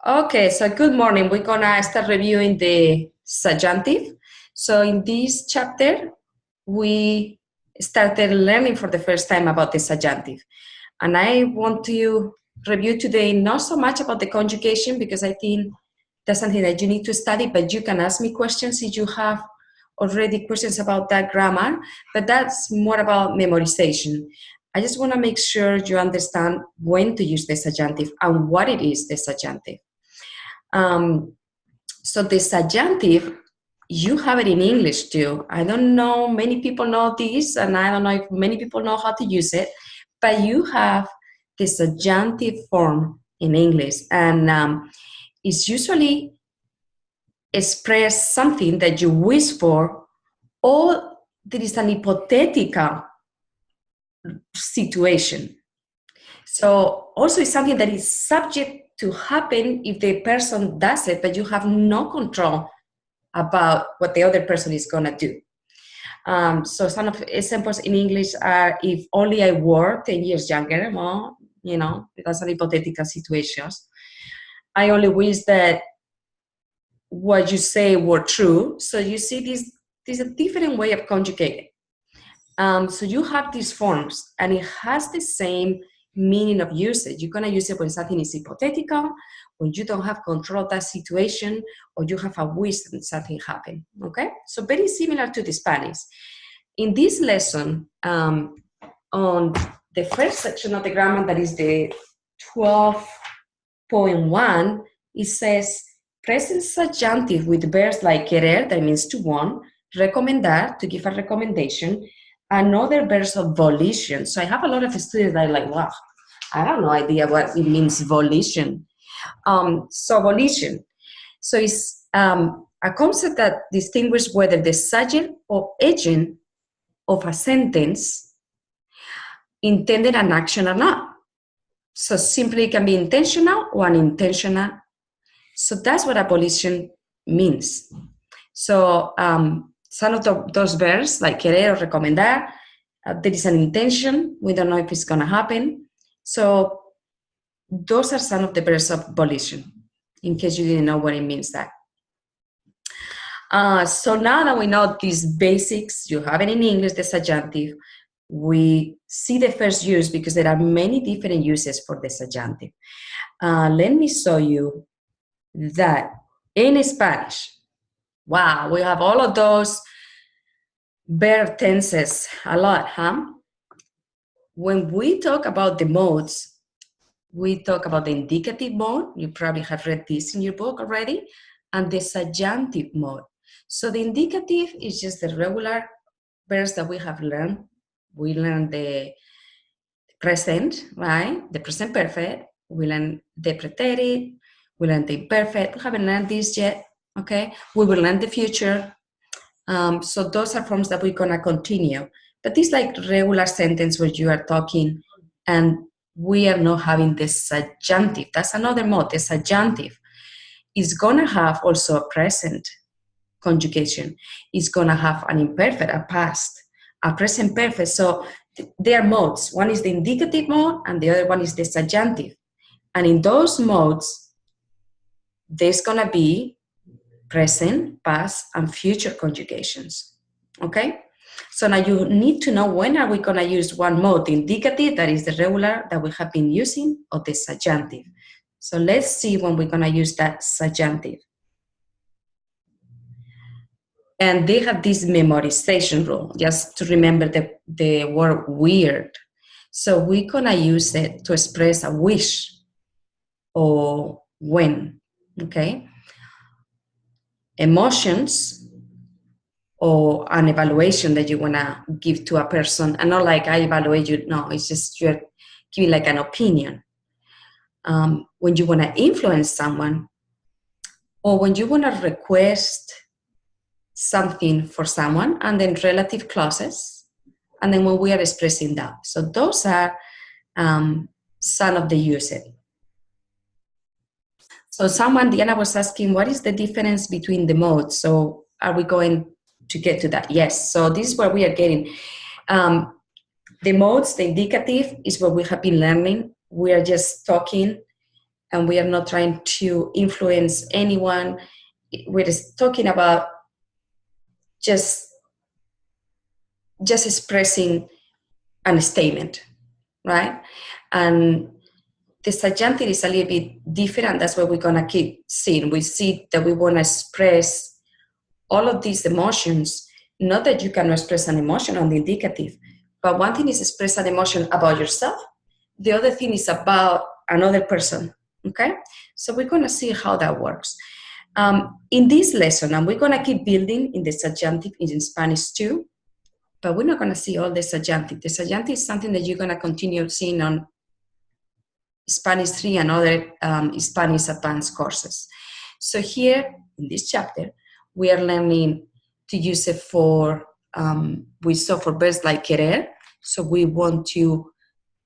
Okay, so good morning. We're gonna start reviewing the subjunctive. So in this chapter, we started learning for the first time about the subjunctive. And I want to review today not so much about the conjugation because I think that's something that you need to study, but you can ask me questions if you have already questions about that grammar, but that's more about memorization. I just want to make sure you understand when to use the subjunctive and what it is, the subjunctive. So the subjunctive, you have it in English too. I don't know, many people know this, and I don't know if many people know how to use it, but you have the subjunctive form in English, and it's usually express something that you wish for, or there is an hypothetical situation. So also it's something that is subject to happen if the person does it, but you have no control about what the other person is going to do. So some of examples in English are, if only I were 10 years younger, well, you know, that's an hypothetical situation. I only wish that what you say were true. So you see, this is a different way of conjugating. So you have these forms, and it has the same meaning of usage. You're going to use it when something is hypothetical, when you don't have control of that situation, or you have a wish that something happened, okay? So very similar to the Spanish. In this lesson, on the first section of the grammar, that is the 12.1, it says, present subjunctive with verbs like querer, that means to want, recomendar, to give a recommendation, another verbs of volition. So I have a lot of students that are like, wow, I have no idea what it means, volition. So volition. So it's a concept that distinguishes whether the subject or agent of a sentence intended an action or not. So simply it can be intentional or unintentional. So that's what a volition means. So some of those verbs, like querer or recomendar, there is an intention. We don't know if it's going to happen. So those are some of the verbs of volition, in case you didn't know what it means that. So now that we know these basics, you have it in English, the subjunctive, we see the first use because there are many different uses for the subjunctive. Let me show you that in Spanish, wow, we have all of those verb tenses, a lot, huh? When we talk about the modes, we talk about the indicative mode. You probably have read this in your book already, and the subjunctive mode. So the indicative is just the regular verbs that we have learned. We learned the present, right? The present perfect. We learned the preterite. We learned the imperfect. We haven't learned this yet, okay? We will learn the future. So those are forms that we're gonna continue. But this like regular sentence where you are talking and we are not having the subjunctive. That's another mode. The subjunctive is gonna have also a present conjugation. It's gonna have an imperfect, a past, a present perfect. So they are modes. One is the indicative mode and the other one is the subjunctive. And in those modes, there's gonna be present, past, and future conjugations, okay? So now you need to know when are we gonna use one mode, the indicative, that is the regular that we have been using, or the subjunctive. So let's see when we're gonna use that subjunctive. And they have this memorization rule, just to remember the word weird. So we're gonna use it to express a wish or when, okay? Emotions, or an evaluation that you want to give to a person, and not like I evaluate you. No, it's just you're giving like an opinion. When you want to influence someone, or when you want to request something for someone, and then relative clauses, and then when we are expressing that. So those are some of the usage. So Diana was asking, what is the difference between the modes? So are we going to get to that? Yes. So this is where we are getting. The modes, the indicative, is what we have been learning. We are just talking and we are not trying to influence anyone. We're just talking about just expressing a statement, right? And the subjunctive is a little bit different, and that's what we're gonna keep seeing. We see that we wanna express all of these emotions, not that you can express an emotion on the indicative, but one thing is express an emotion about yourself, the other thing is about another person, okay? So we're gonna see how that works. In this lesson, and we're gonna keep building in the subjunctive in Spanish too, but we're not gonna see all the subjunctive. The subjunctive is something that you're gonna continue seeing on Spanish 3 and other Spanish advanced courses. So here in this chapter, we are learning to use it for, we saw for verbs like querer. So we want to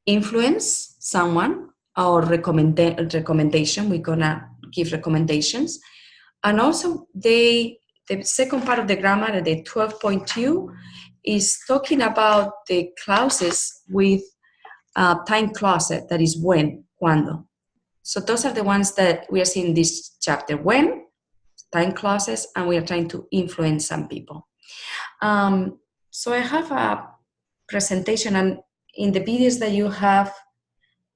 influence someone, or recommendation. We're gonna give recommendations. And also the second part of the grammar, the 12.2, is talking about the clauses with time clause, that is when, cuando. So those are the ones that we are seeing in this chapter. When, time clauses, and we are trying to influence some people. So I have a presentation, and in the videos that you have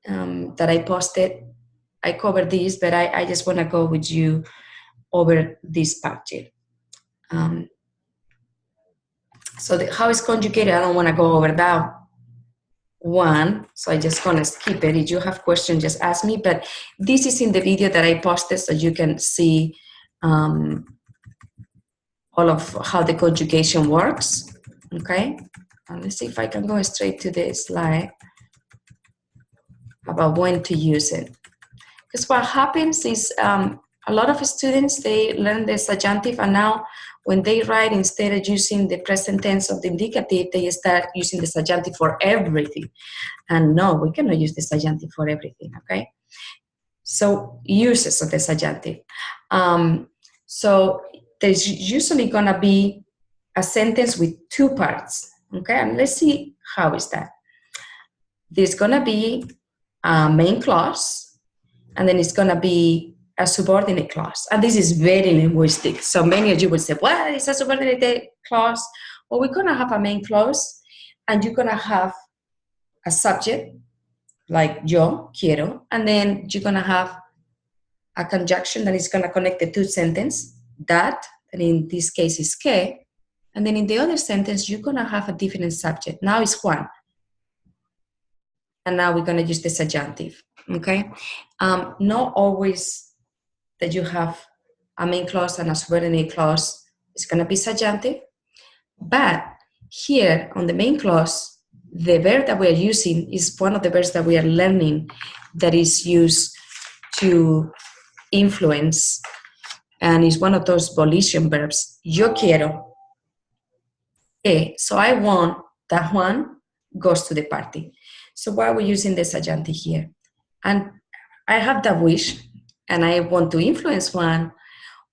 that I posted, I covered this, but I just want to go with you over this part here. So how it's conjugated, I don't want to go over that one, so I just gonna skip it. If you have questions, just ask me, but this is in the video that I posted, so you can see all of how the conjugation works, okay? And let's see if I can go straight to the slide about when to use it. Because what happens is a lot of students, they learn the subjunctive, and now when they write, instead of using the present tense of the indicative, they start using the subjunctive for everything. And no, we cannot use the subjunctive for everything, okay? So uses of the subjunctive. So there's usually gonna be a sentence with two parts, okay? And let's see how is that. There's gonna be a main clause, and then it's gonna be a subordinate clause. And this is very linguistic. So many of you will say, well, it's a subordinate clause. Well, we're gonna have a main clause, and you're gonna have a subject, like yo quiero, and then you're gonna have a conjunction that is gonna connect the two sentences, that, and in this case is que, and then in the other sentence, you're gonna have a different subject. Now it's Juan. And now we're gonna use the subjunctive, okay? Not always that you have a main clause and a subordinate clause is gonna be subjunctive, but here on the main clause, the verb that we are using is one of the verbs that we are learning that is used to influence, and is one of those volition verbs. Yo quiero. Okay, so I want that Juan goes to the party. So why are we using the subjunctive here? And I have that wish, and I want to influence Juan,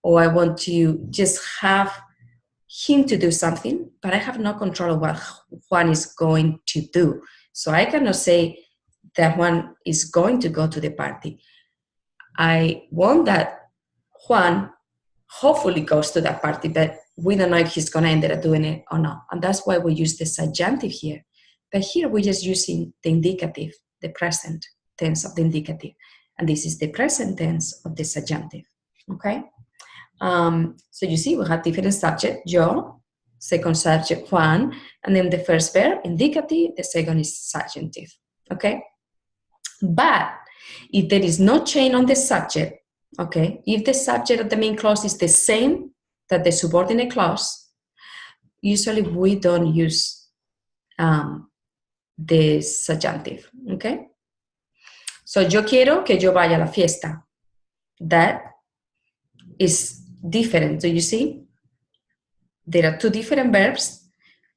or I want to just have him to do something, but I have no control of what Juan is going to do. So I cannot say that Juan is going to go to the party. I want that Juan hopefully goes to that party, but we don't know if he's going to end up doing it or not. And that's why we use the subjunctive here. But here we're just using the indicative, the present tense of the indicative. And this is the present tense of the subjunctive, okay? So you see we have different subject, yo, second subject, Juan, and then the first verb, indicative, the second is subjunctive, okay? But if there is no change on the subject, okay, if the subject of the main clause is the same that the subordinate clause, usually we don't use the subjunctive, okay? So yo quiero que yo vaya a la fiesta. That is different. So you see, there are two different verbs,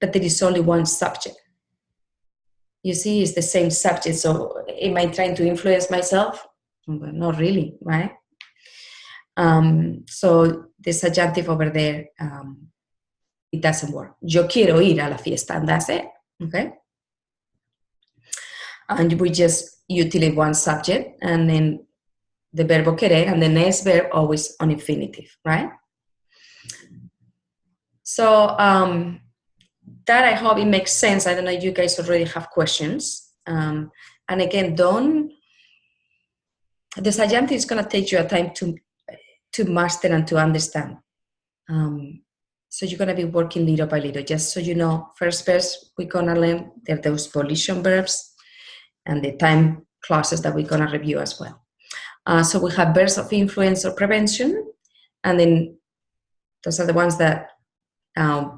but there is only one subject. You see, it's the same subject. So am I trying to influence myself? Well, not really, right? So the subjunctive over there, it doesn't work. Yo quiero ir a la fiesta, and that's it, okay? And we just utilize one subject, and then the verbo querer, and the next verb always on infinitive, right? So that, I hope it makes sense. I don't know if you guys already have questions. And again, the subjunctive is going to take you a time to master and to understand. So you're going to be working little by little. Just so you know, first verse we're going to learn, there are those volition verbs and the time clauses that we're going to review as well. So we have verbs of influence or prevention, and then those are the ones that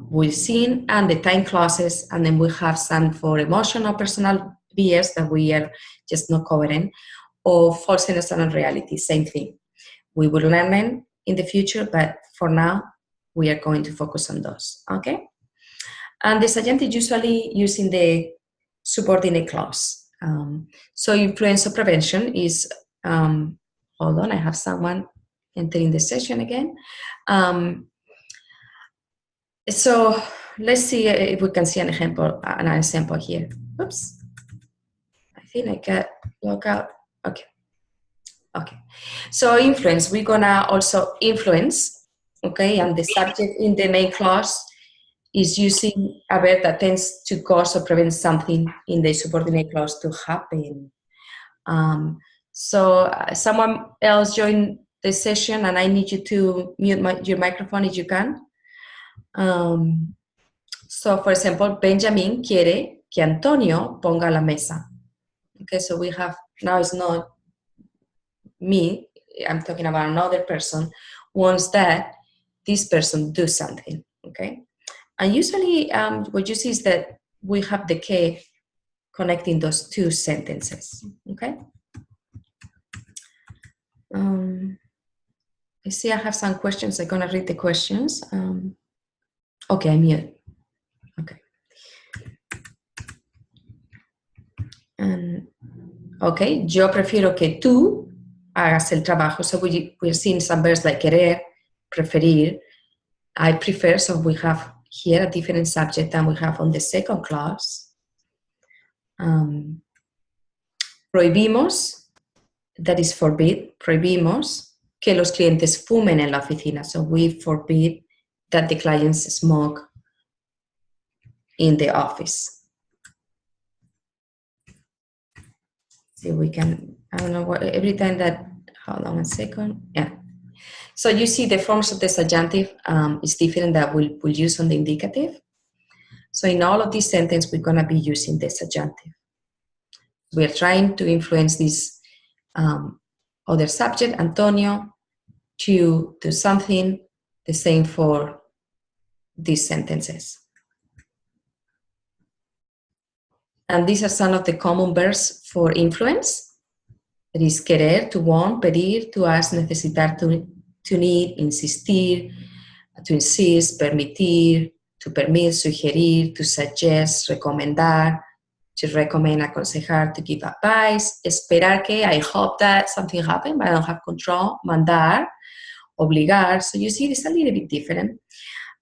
we've seen, and the time clauses, and then we have some for emotional personal bias that we are just not covering, or falseness and unreality, same thing. We will learn them in the future, but for now, we are going to focus on those, okay? And the subjunctive usually using the subordinate clause. So influence or prevention is, hold on, I have someone entering the session again. So let's see if we can see an example here. Oops. I think I got logged out. Okay. Okay. So influence, we're gonna also influence, okay? And the subject in the main clause is using a verb that tends to cause or prevent something in the subordinate clause to happen. So someone else joined the session, and I need you to mute your microphone if you can. So, for example, Benjamin quiere que Antonio ponga la mesa. Okay, so we have, now it's not me, I'm talking about another person, wants that this person do something, okay? And usually what you see is that we have the que connecting those two sentences, okay? I see I have some questions. I'm gonna read the questions. Okay, I'm mute. Okay. Okay, yo prefiero que tú hagas el trabajo. So we're seeing some verbs like querer, preferir. I prefer, so we have here a different subject than we have on the second clause. Prohibimos, that is forbid, prohibimos que los clientes fumen en la oficina. So we forbid that the clients smoke in the office. See, we can, I don't know what, every time that, hold on a second, yeah. So you see the forms of the subjunctive is different that we'll use on the indicative. So in all of these sentences, we're gonna be using the subjunctive. We're trying to influence this other subject, Antonio, to do something, the same for these sentences. And these are some of the common verbs for influence. It is querer, to want, pedir, to ask, necesitar, to need, insistir, to insist, permitir, to permit, sugerir, to suggest, recomendar, to recommend, aconsejar, to give advice, esperar que, I hope that something happened, but I don't have control, mandar, obligar. So you see, it's a little bit different.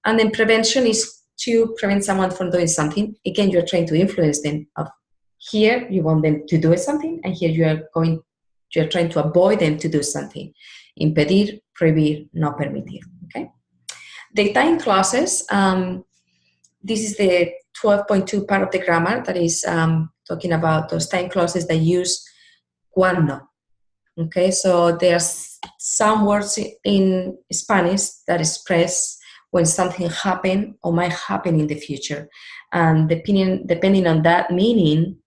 And then prevention is to prevent someone from doing something. Again, you're trying to influence them. Here, you want them to do something, and here you're trying to avoid them to do something. Impedir, prohibir, no permitir, okay? The time clauses, this is the 12.2 part of the grammar that is talking about those time clauses that use cuando, okay? So there's some words in Spanish that express when something happened or might happen in the future. And depending on that meaning,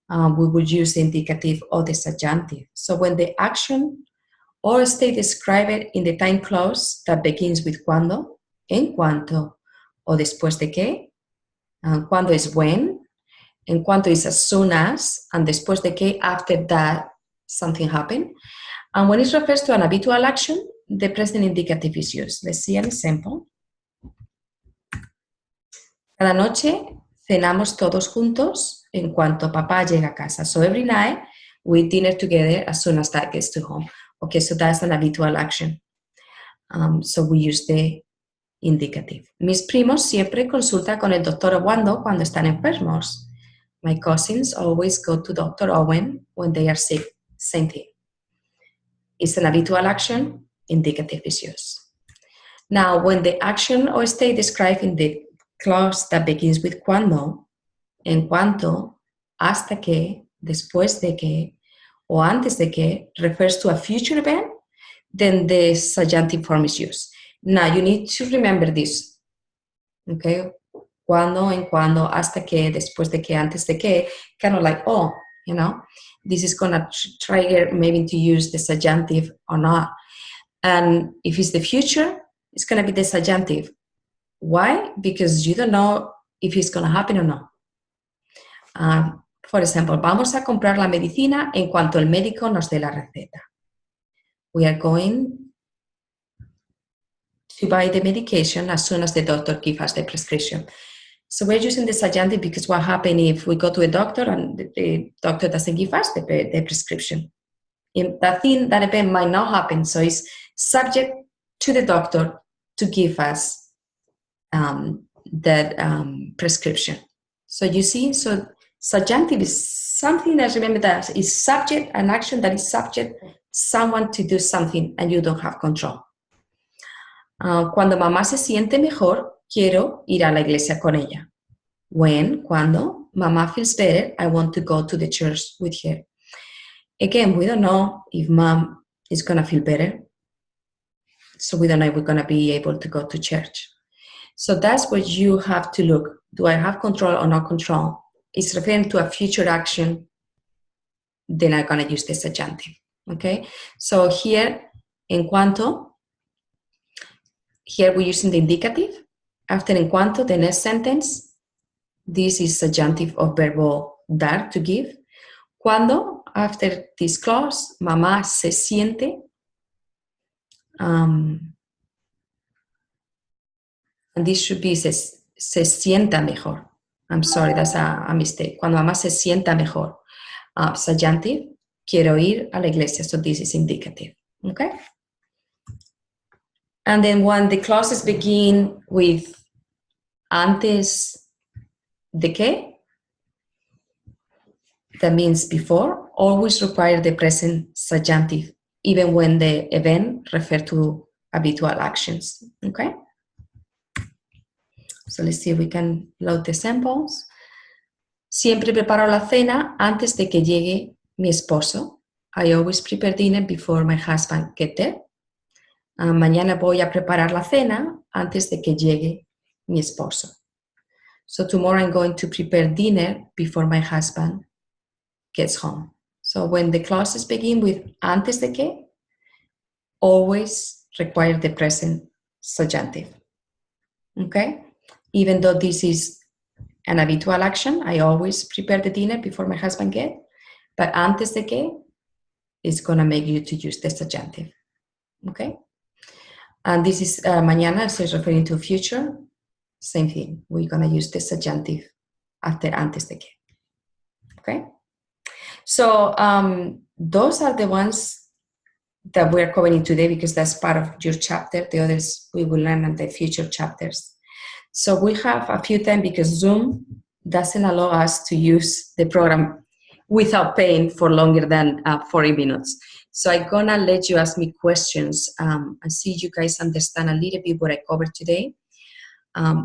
we would use the indicative or the subjunctive. So when the action or state described in the time clause that begins with cuando, en cuanto, o después de que, cuando is when, en cuanto is as soon as, and después de que, after that something happened. And when it refers to an habitual action, the present indicative is used. Let's see an example. Cada noche cenamos todos juntos en cuanto papá llega a casa. So every night we dinner together as soon as dad gets to home. Okay, so that's an habitual action. So we use the indicative. Mis primos siempre consultan con el doctor Wando cuando están enfermos. My cousins always go to Dr. Owen when they are sick. Same thing. is an habitual action, indicative is used. Now, when the action or state described in the clause that begins with cuando, en cuanto, hasta que, después de que, o antes de que refers to a future event, then the subjunctive form is used. Now, you need to remember this, okay? Cuando, en cuando, hasta que, después de que, antes de que, kind of like, oh, you know, this is gonna trigger maybe to use the subjunctive or not. And if it's the future, it's gonna be the subjunctive. Why? Because you don't know if it's gonna happen or not. For example, vamos a comprar la medicina en cuanto el médico nos dé la receta. We are going to buy the medication as soon as the doctor gives us the prescription. So we're using the subjunctive because what happens if we go to a doctor and the doctor doesn't give us the prescription? That thing, that event might not happen, so it's subject to the doctor to give us that prescription. So you see, so subjunctive is something that, remember, that is subject, an action that is subject someone to do something and you don't have control. Cuando mamá se siente mejor, quiero ir a la iglesia con ella. When, cuando, mamá feels better, I want to go to the church with her. Again, we don't know if mom is going to feel better. So we don't know if we're going to be able to go to church. So that's what you have to look. Do I have control or not control? It's referring to a future action. Then I'm going to use the subjunctive. Okay? So here, en cuanto, here we're using the indicative. After en cuanto, the next sentence, this is subjunctive of verbo dar, to give. Cuando, after this clause, mamá se siente. And this should be se sienta mejor. I'm sorry, that's a mistake. Cuando mamá se sienta mejor. Subjunctive, quiero ir a la iglesia. So this is indicative. Okay? And then when the clauses begin with antes de que, that means before, always require the present subjunctive, even when the event refers to habitual actions. Okay? So let's see if we can load the samples. Siempre preparo la cena antes de que llegue mi esposo. I always prepare dinner before my husband gets there. Mañana voy a preparar la cena antes de que llegue mi esposo. So tomorrow I'm going to prepare dinner before my husband gets home. So when the clauses begin with antes de que, always require the present subjunctive. Okay? Even though this is an habitual action, I always prepare the dinner before my husband gets, but antes de que is going to make you to use the subjunctive. Okay? And this is mañana, so it's referring to future. Same thing. We're going to use the subjunctive after antes de que. Okay? So those are the ones that we're covering today because that's part of your chapter. The others we will learn in the future chapters. So we have a few time because Zoom doesn't allow us to use the program without paying for longer than 40 minutes. So I'm gonna let you ask me questions and see you guys understand a little bit what I covered today.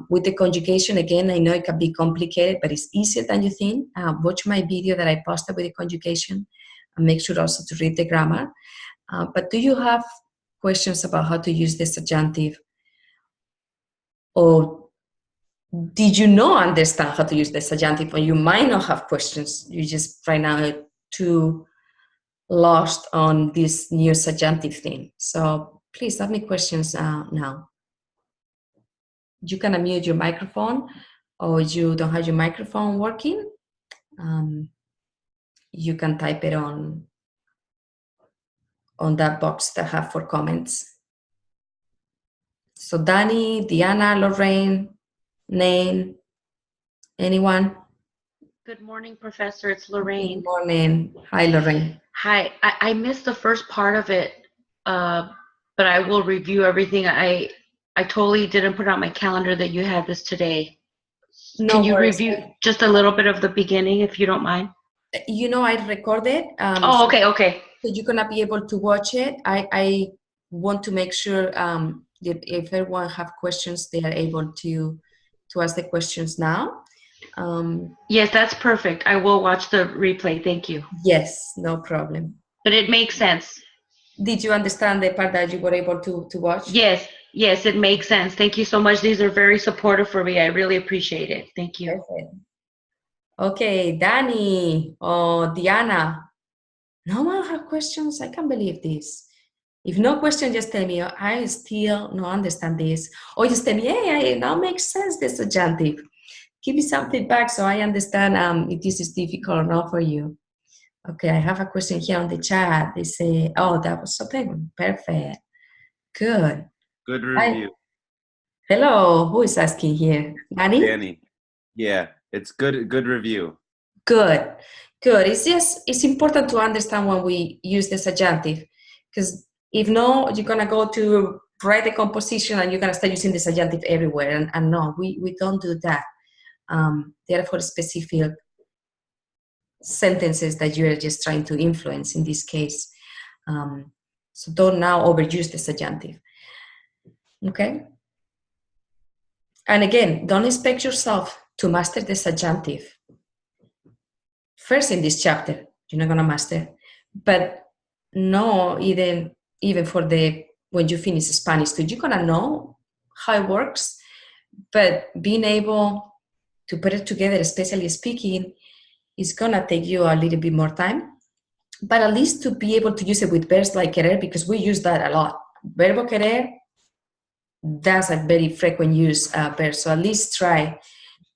With the conjugation, again, I know it can be complicated, but it's easier than you think. Watch my video that I posted with the conjugation and make sure also to read the grammar. But do you have questions about how to use the subjunctive? Or did you not understand how to use the subjunctive? Or you might not have questions. You just right now too lost on this new subjunctive thing. So please ask me questions now. You can unmute your microphone, or you don't have your microphone working. You can type it on that box that I have for comments. So Danny, Diana, Lorraine, Nain, anyone? Good morning, Professor. It's Lorraine. Good morning. Hi, Lorraine. Hi. I missed the first part of it, but I will review everything. I totally didn't put on my calendar that you had this today. No Can you worries. review just a little bit of the beginning, if you don't mind? You know, I recorded. Oh, okay. So you're gonna be able to watch it. I want to make sure that if everyone have questions, they are able to ask the questions now. Yes, that's perfect. I will watch the replay. Thank you. Yes, no problem. But it makes sense. Did you understand the part that you were able to watch? Yes, it makes sense. Thank you so much. These are very supportive for me. I really appreciate it. Thank you. Perfect. Okay, Danny or Diana. No one have questions? I can't believe this. If no question, just tell me, I still don't understand this. Or just tell me, hey, it now makes sense, the subjunctive. Give me some feedback so I understand if this is difficult or not for you. Okay, I have a question here on the chat. They say, oh, that was so perfect. Good. Good review. Hello, who is asking here? Danny. Yeah, it's good review. Good. It's important to understand when we use the subjunctive, because if no, you're gonna go to write a composition and you're gonna start using the subjunctive everywhere. And no, we don't do that. Therefore, specific sentences that you're just trying to influence in this case. So don't now overuse the subjunctive. Okay? And again, don't expect yourself to master the subjunctive. First in this chapter, you're not gonna master. But no, even for when you finish Spanish too, you're gonna know how it works. But being able to put it together, especially speaking, is gonna take you a little bit more time. But at least to be able to use it with verbs like querer, because we use that a lot. Verbo querer, that's a very frequent use verb. So at least try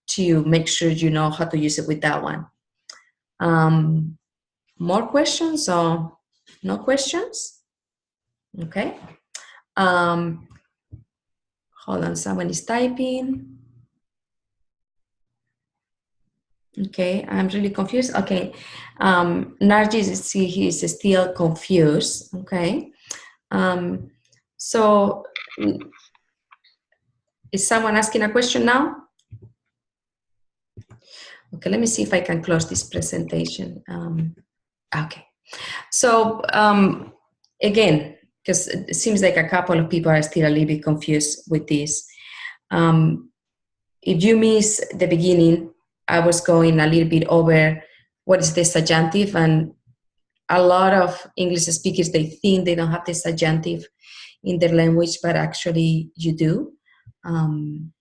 to make sure you know how to use it with that one. More questions or no questions? Okay. Hold on, someone is typing. Okay, I'm really confused. Okay, Nargis, he's still confused. Okay, so is someone asking a question now? Okay, let me see if I can close this presentation. Okay, so again, because it seems like a couple of people are still a little bit confused with this. If you miss the beginning, I was going a little bit over what is the subjunctive, and a lot of English speakers, they think they don't have the subjunctive in their language, but actually you do. And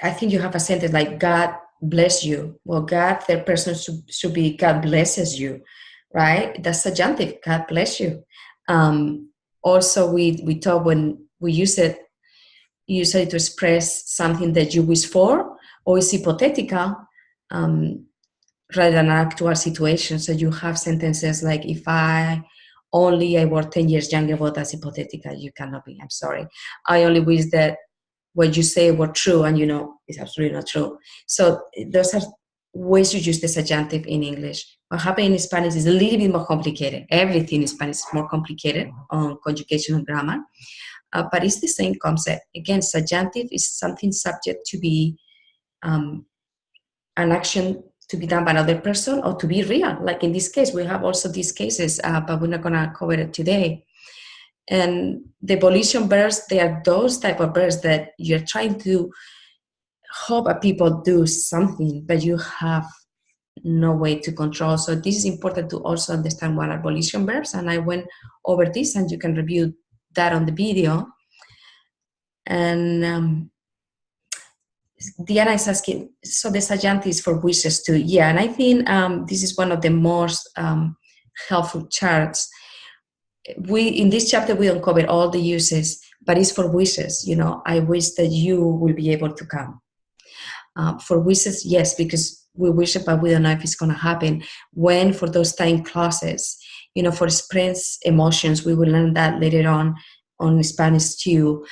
I think you have a sentence like, God bless you. Well, God, third person should be, God blesses you, right? That's subjunctive, God bless you. Also, we talk when we use it, usually to express something that you wish for, or is hypothetical rather than an actual situation. So you have sentences like, if I were 10 years younger, well, that's hypothetical. You cannot be, I'm sorry. I only wish that what you say were true, and you know it's absolutely not true. So those are ways you use the subjunctive in English. What happens in Spanish is a little bit more complicated. Everything in Spanish is more complicated on conjugation and grammar. But it's the same concept. Again, subjunctive is something subject to be an action to be done by another person or to be real. Like in this case, we have also these cases, but we're not going to cover it today. And the volition verbs, they are those type of verbs that you're trying to hope that people do something, but you have no way to control. So this is important to also understand what are volition verbs. And I went over this, and you can review that on the video. And Diana is asking, so the subjunctive is for wishes too. Yeah, and I think this is one of the most helpful charts. In this chapter, we don't cover all the uses, but it's for wishes. You know, I wish that you will be able to come. For wishes, yes, because we wish it, but we don't know if it's going to happen. When, for those time clauses, you know, for express emotions, we will learn that later on Spanish too.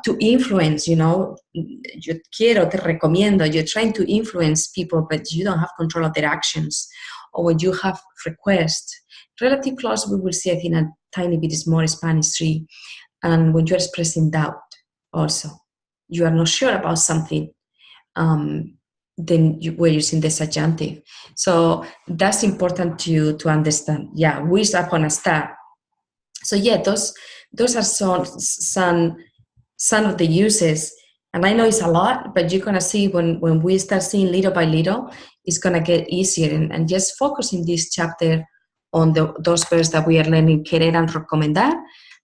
To influence, you know, yo quiero, te recomiendo, you're trying to influence people, but you don't have control of their actions. Or when you have request, relative clause, we will see, I think, a tiny bit is more Spanish 3. And when you're expressing doubt also, you are not sure about something, then we're using the subjunctive. So that's important to understand. Yeah, wish upon a star. So yeah, those are some of the uses. And I know it's a lot, but you're gonna see when we start seeing little by little, it's gonna get easier. And just focus in this chapter on those verbs that we are learning, querer and recomendar,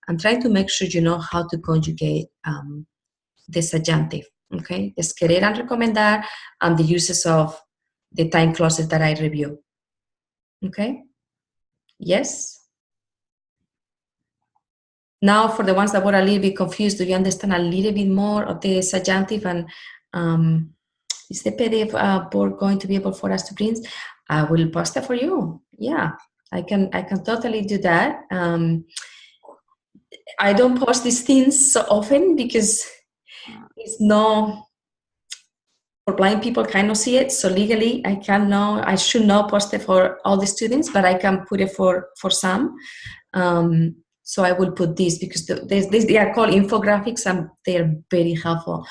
and try to make sure you know how to conjugate the subjunctive. Okay, just querer and recomendar, and the uses of the time clauses that I review. Okay, yes. Now, for the ones that were a little bit confused, do you understand a little bit more of the subjunctive? And is the PDF board going to be able for us to print? I will post it for you. Yeah, I can totally do that. I don't post these things so often because it's no, for blind people cannot see it. So legally, I should not post it for all the students, but I can put it for some. So I will put these because they are called infographics and they're very helpful.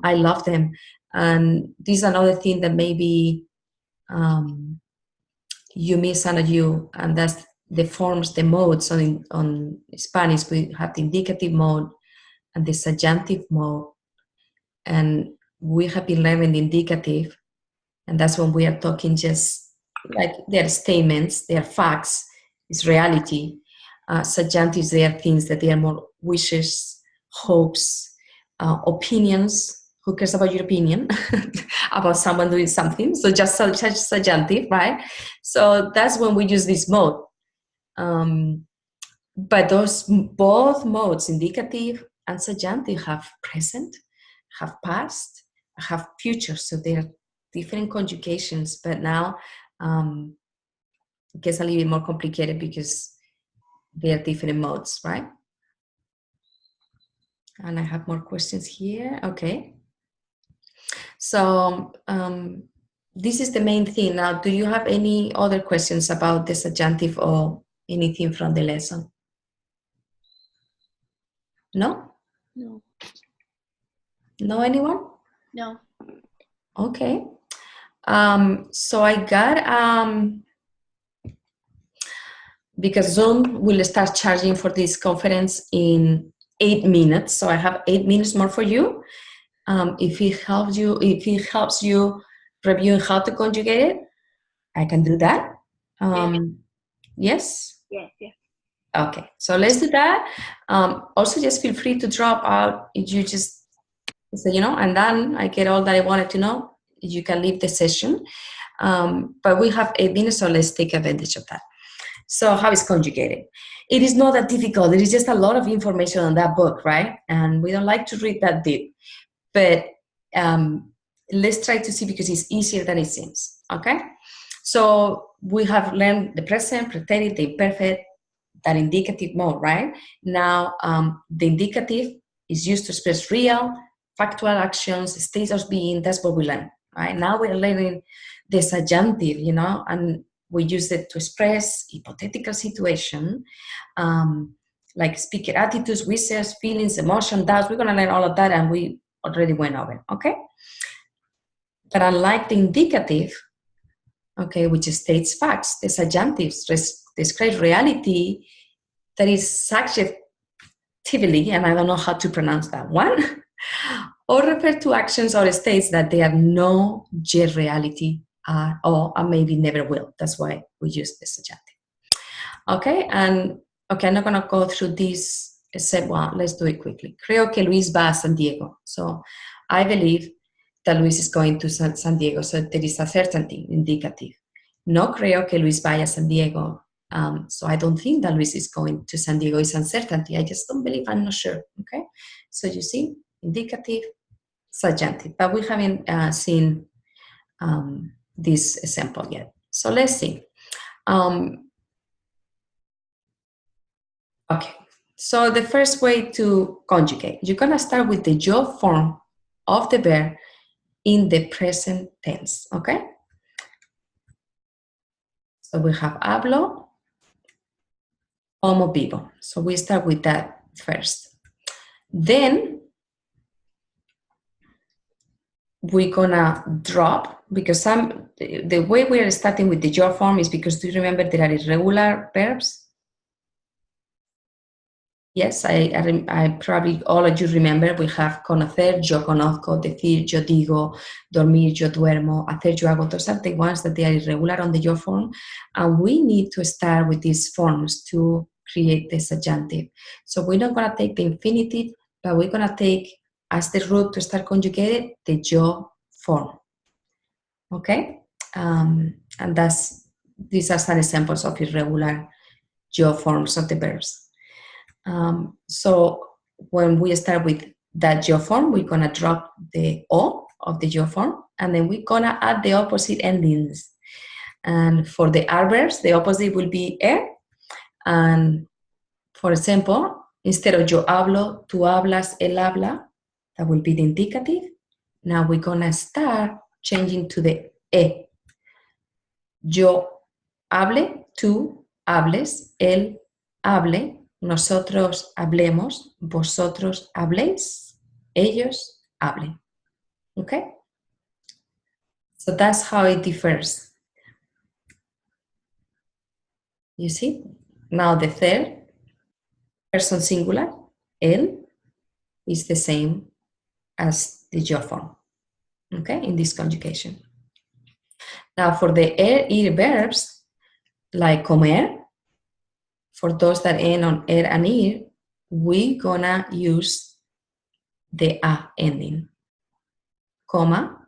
I love them. And this is another thing that maybe you miss, and that's the forms, the modes. On Spanish, we have the indicative mode and the subjunctive mode. And we have been learning the indicative, and that's when we are talking just like their statements, their facts, it's reality. Subjunctives, they are things that they are more wishes, hopes, opinions. Who cares about your opinion about someone doing something? So just such subjunctive, right? So that's when we use this mode. But those both modes, indicative and subjunctive, have present, have past, have future. So they're different conjugations. But now it gets a little bit more complicated because they are different modes, right? And I have more questions here. Okay. So this is the main thing. Now, do you have any other questions about the subjunctive or anything from the lesson? No? No. No, anyone? No. Okay. So I got, because Zoom will start charging for this conference in 8 minutes. So I have 8 minutes more for you. If it helps you reviewing how to conjugate it, I can do that. Yes? Yes, yes. Okay, so let's do that. Also, just feel free to drop out if you just say, I'm done. I get all that I wanted to know. You can leave the session. But we have 8 minutes, so let's take advantage of that. So how is conjugated? It is not that difficult. There is just a lot of information on that book, right? And we don't like to read that deep. But let's try to see because it's easier than it seems, okay? So we have learned the present, pretended, the imperfect, that indicative mode, right? Now, the indicative is used to express real, factual actions, states of being. That's what we learn, right? Now we're learning the subjunctive, and we use it to express hypothetical situation, like speaker attitudes, wishes, feelings, emotion, doubts. We're going to learn all of that, and we already went over, okay? But unlike the indicative, okay, which states facts, the subjunctives describe reality that is subjectively, and I don't know how to pronounce that one, or refer to actions or states that they are no yet reality or maybe never will. That's why we use the subjunctive. Okay, and okay, I'm not going to go through this except one. Let's do it quickly. Creo que Luis va a San Diego. So I believe that Luis is going to San Diego. So there is a certainty, indicative. No creo que Luis vaya a San Diego. So I don't think that Luis is going to San Diego. It's uncertainty. I just don't believe. I'm not sure. Okay. So you see, indicative, subjunctive. But we haven't seen this example yet. So let's see. Okay. So the first way to conjugate, you're going to start with the yo form of the verb in the present tense. Okay. So we have hablo, como vivo. So we start with that first. Then we're gonna drop, because the way we are starting with the your form is because, do you remember there are irregular verbs? Yes, I probably all of you remember we have conocer, yo conozco, decir, yo digo, dormir, yo duermo, hacer, yo hago. Those are the ones that they are irregular on the your form, and we need to start with these forms to create the subjunctive. So we're not going to take the infinitive, but we're going to take as the root to start conjugated the yo form. Okay, and these are some examples of irregular yo forms of the verbs. So when we start with that yo form, we're gonna drop the O of the yo form, and then we're gonna add the opposite endings. And for the adverbs, the opposite will be er. And for example, instead of yo hablo, tú hablas, él habla, that will be the indicative. Now we're gonna start changing to the e. Yo hable, tú hables, él hable, nosotros hablemos, vosotros habléis, ellos hablen. Okay? So that's how it differs. You see? Now the third person singular, él, is the same as the yo form. Okay? In this conjugation. Now for the ir verbs, like comer, for those that end on er and ir, we're gonna use the a ending. Coma,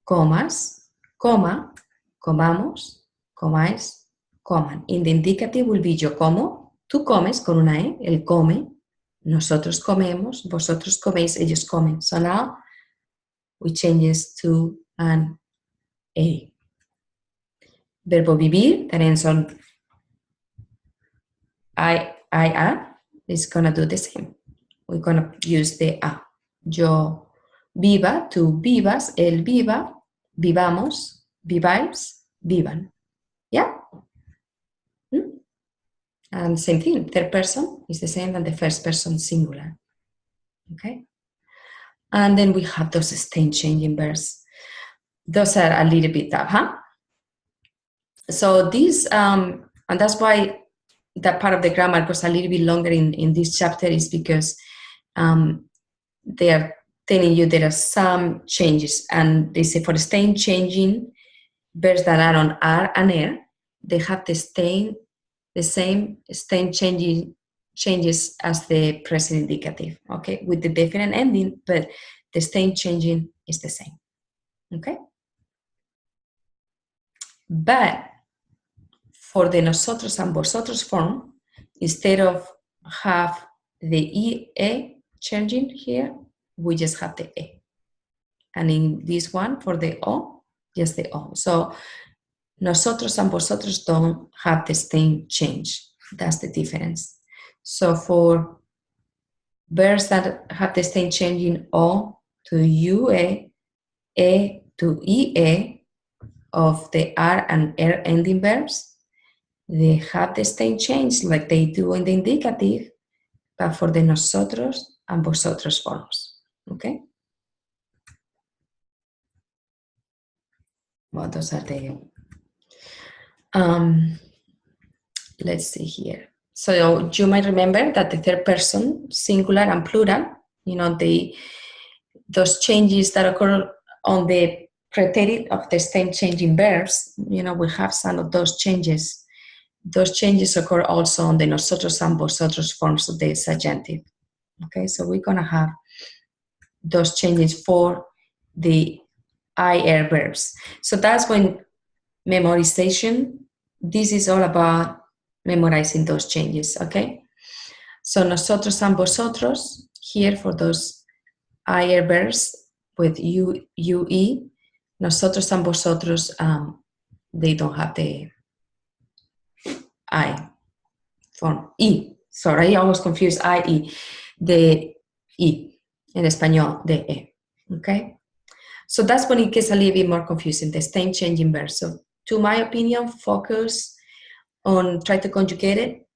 comas, coma, comamos, comáis, coman. In the indicative will be yo como, tú comes con una e, él come, nosotros comemos, vosotros coméis, ellos comen. So now we change this to an a. Verbo vivir, that ends on a, is gonna do the same. We're gonna use the a. Yo viva, tú vivas, él viva, vivamos, viváis, vivan. Yeah? And same thing, third person is the same than the first person singular. Okay? And then we have those state changing verbs. Those are a little bit tough, huh? So these, and that's why that part of the grammar goes a little bit longer in this chapter, is because they are telling you there are some changes, and they say for the state changing verbs that are on are and er, they have the same state changes as the present indicative, okay, with the definite ending, but the state changing is the same, okay? But for the nosotros and vosotros form, instead of have the e changing here, we just have the e. And in this one, for the o, just the o. So nosotros and vosotros don't have the same change. That's the difference. So for verbs that have the same change in o to ue, e to ie of the r and r ending verbs, they have the same change like they do in the indicative, but for the nosotros and vosotros forms. Okay? Well, those are the let's see here. So you might remember that the third person, singular and plural, you know, those changes that occur on the preterite of the same changing verbs, you know, we have some of those changes. Those changes occur also on the nosotros and vosotros forms of the subjunctive. Okay, so we're gonna have those changes for the IR verbs. So that's when memorization, this is all about memorizing those changes, okay? So nosotros and vosotros, here for those IR verbs with UE, nosotros and vosotros, they don't have the I form. E, sorry, I always confuse IE, the E, in español, the E, okay? So that's when it gets a little bit more confusing, the state changing verbs. So to my opinion, focus on, try to conjugate it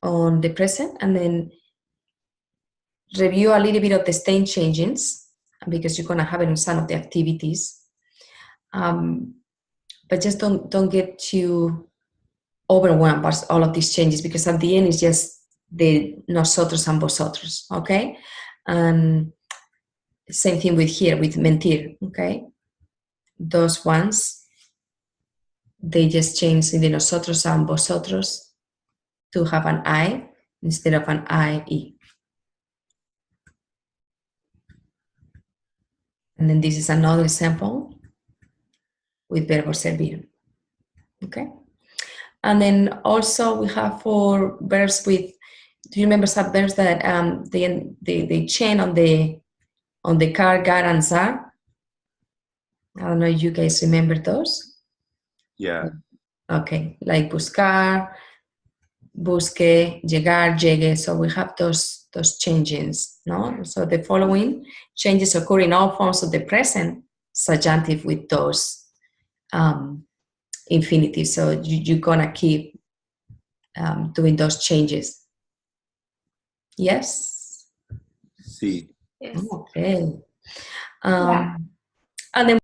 on the present, and then review a little bit of the state changings because you're gonna have it on some of the activities. But just don't get too overwhelmed by all of these changes, because at the end it's just the nosotros and vosotros, okay? And same thing with here, with mentir, okay? Those ones, they just change in the nosotros and vosotros to have an I instead of an IE. And then this is another example with verbo servir, okay? And then also we have for verbs with, do you remember some verbs that they change on the car, gar, and zar? I don't know if you guys remember those. Yeah. Okay, like buscar, busque, llegar, llegue. So we have those changes, no? So the following changes occur in all forms of the present subjunctive with those infinitives. So you're gonna keep doing those changes. Yes? Sí. Yes. Okay. Yeah. And then